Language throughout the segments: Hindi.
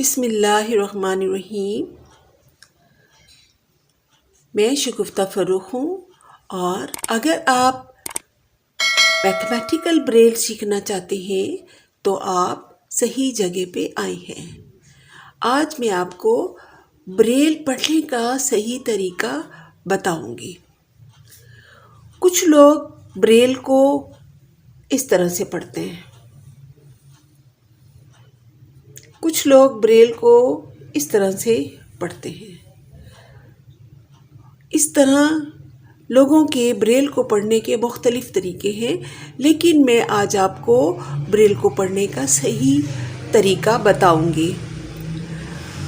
बिस्मिल्लाहिर्रहमानिर्रहीम। मैं शगुफ्ता फ़रूख हूँ और अगर आप मैथमेटिकल ब्रेल सीखना चाहते हैं तो आप सही जगह पे आए हैं। आज मैं आपको ब्रेल पढ़ने का सही तरीका बताऊंगी। कुछ लोग ब्रेल को इस तरह से पढ़ते हैं, कुछ लोग ब्रेल को इस तरह से पढ़ते हैं। इस तरह लोगों के ब्रेल को पढ़ने के मुख्तलिफ तरीके हैं, लेकिन मैं आज आपको ब्रेल को पढ़ने का सही तरीका बताऊंगी।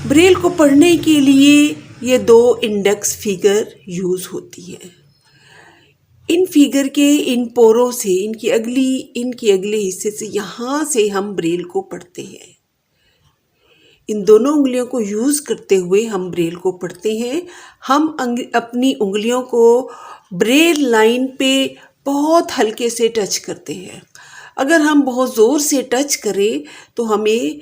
ब्रेल को पढ़ने के लिए ये 2 इंडेक्स फिगर यूज़ होती है। इन फिगर के इन पोरों से, इनके अगले हिस्से से, यहाँ से हम ब्रेल को पढ़ते हैं। इन दोनों उंगलियों को यूज़ करते हुए हम ब्रेल को पढ़ते हैं। हम अपनी उंगलियों को ब्रेल लाइन पे बहुत हल्के से टच करते हैं। अगर हम बहुत ज़ोर से टच करें तो हमें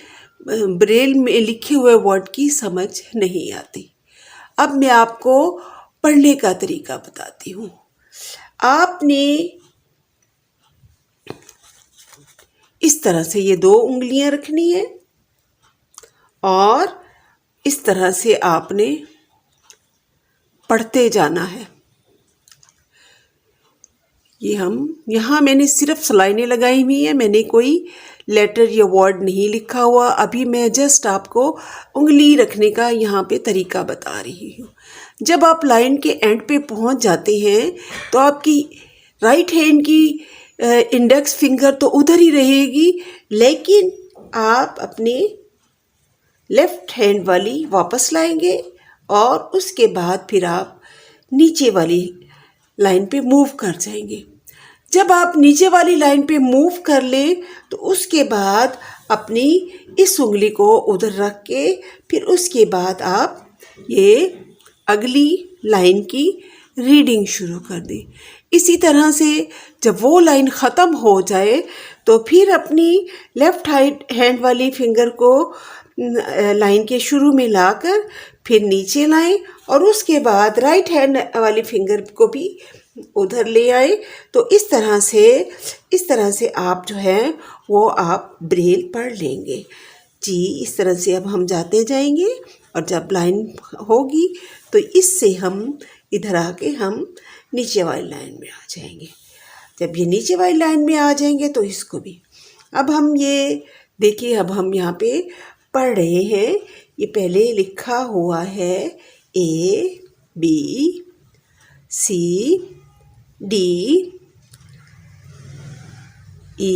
ब्रेल में लिखे हुए वर्ड की समझ नहीं आती। अब मैं आपको पढ़ने का तरीका बताती हूँ। आपने इस तरह से ये 2 उंगलियां रखनी है और इस तरह से आपने पढ़ते जाना है। यहाँ मैंने सिर्फ लाइनें लगाई हुई हैं, मैंने कोई लेटर या वर्ड नहीं लिखा हुआ। अभी मैं जस्ट आपको उंगली रखने का यहाँ पे तरीका बता रही हूँ। जब आप लाइन के एंड पे पहुँच जाते हैं तो आपकी राइट हैंड की इंडेक्स फिंगर तो उधर ही रहेगी, लेकिन आप अपने लेफ्ट हैंड वाली वापस लाएंगे और उसके बाद फिर आप नीचे वाली लाइन पे मूव कर जाएंगे। जब आप नीचे वाली लाइन पे मूव कर लें तो उसके बाद अपनी इस उंगली को उधर रख के फिर उसके बाद आप ये अगली लाइन की रीडिंग शुरू कर दें। इसी तरह से जब वो लाइन ख़त्म हो जाए तो फिर अपनी लेफ़्ट हैंड वाली फिंगर को लाइन के शुरू में लाकर फिर नीचे लाएं और उसके बाद राइट हैंड वाली फिंगर को भी उधर ले आए। तो इस तरह से आप जो है वो आप ब्रेल पढ़ लेंगे जी। इस तरह से अब हम जाते जाएंगे और जब लाइन होगी तो इससे हम इधर आके हम नीचे वाली लाइन में आ जाएंगे। जब ये नीचे वाली लाइन में आ जाएंगे तो इसको भी अब हम ये देखिए, अब हम यहाँ पे पढ़ रहे हैं। ये पहले लिखा हुआ है A B C D E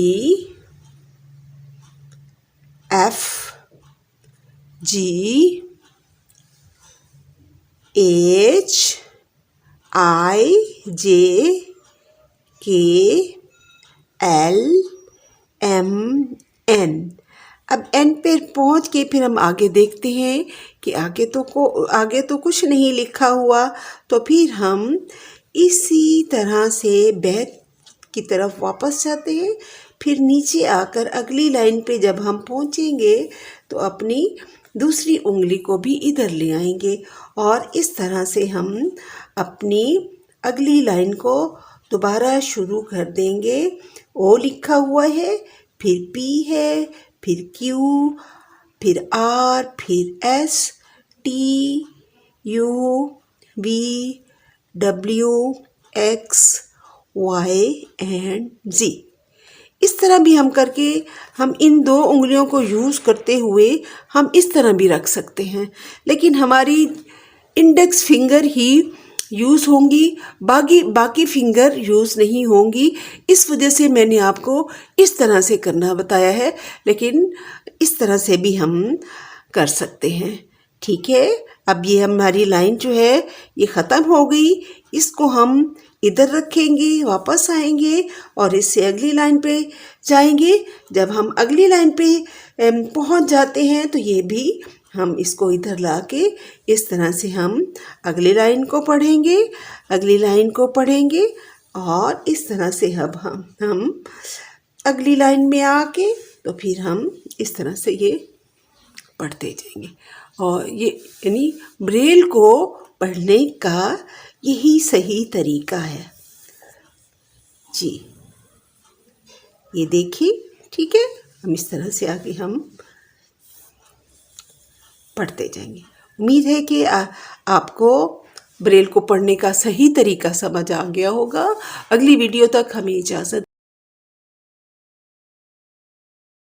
F G H I J K L M N। अब एन पे पहुंच के फिर हम आगे देखते हैं कि आगे तो कुछ नहीं लिखा हुआ। तो फिर हम इसी तरह से बैक की तरफ वापस जाते हैं। फिर नीचे आकर अगली लाइन पे जब हम पहुंचेंगे तो अपनी दूसरी उंगली को भी इधर ले आएंगे और इस तरह से हम अपनी अगली लाइन को दोबारा शुरू कर देंगे। ओ लिखा हुआ है, फिर पी है, फिर क्यू, फिर आर, फिर S, T, U, V, W, X, Y and G. इस तरह भी हम करके हम इन 2 उंगलियों को यूज़ करते हुए हम इस तरह भी रख सकते हैं, लेकिन हमारी इंडेक्स फिंगर ही यूज़ होंगी, बाकी फिंगर यूज़ नहीं होंगी। इस वजह से मैंने आपको इस तरह से करना बताया है, लेकिन इस तरह से भी हम कर सकते हैं। ठीक है, अब ये हमारी लाइन जो है ये ख़त्म हो गई। इसको हम इधर रखेंगे, वापस आएंगे और इससे अगली लाइन पे जाएंगे। जब हम अगली लाइन पे पहुंच जाते हैं तो ये भी हम इसको इधर लाके इस तरह से हम अगली लाइन को पढ़ेंगे और इस तरह से अब हम अगली लाइन में आके तो फिर हम इस तरह से ये पढ़ते जाएंगे। और ये यानी ब्रेल को पढ़ने का यही सही तरीका है जी। ये देखिए, ठीक है, हम इस तरह से आगे हम पढ़ते जाएंगे। उम्मीद है कि आपको ब्रेल को पढ़ने का सही तरीका समझ आ गया होगा। अगली वीडियो तक हमें इजाज़त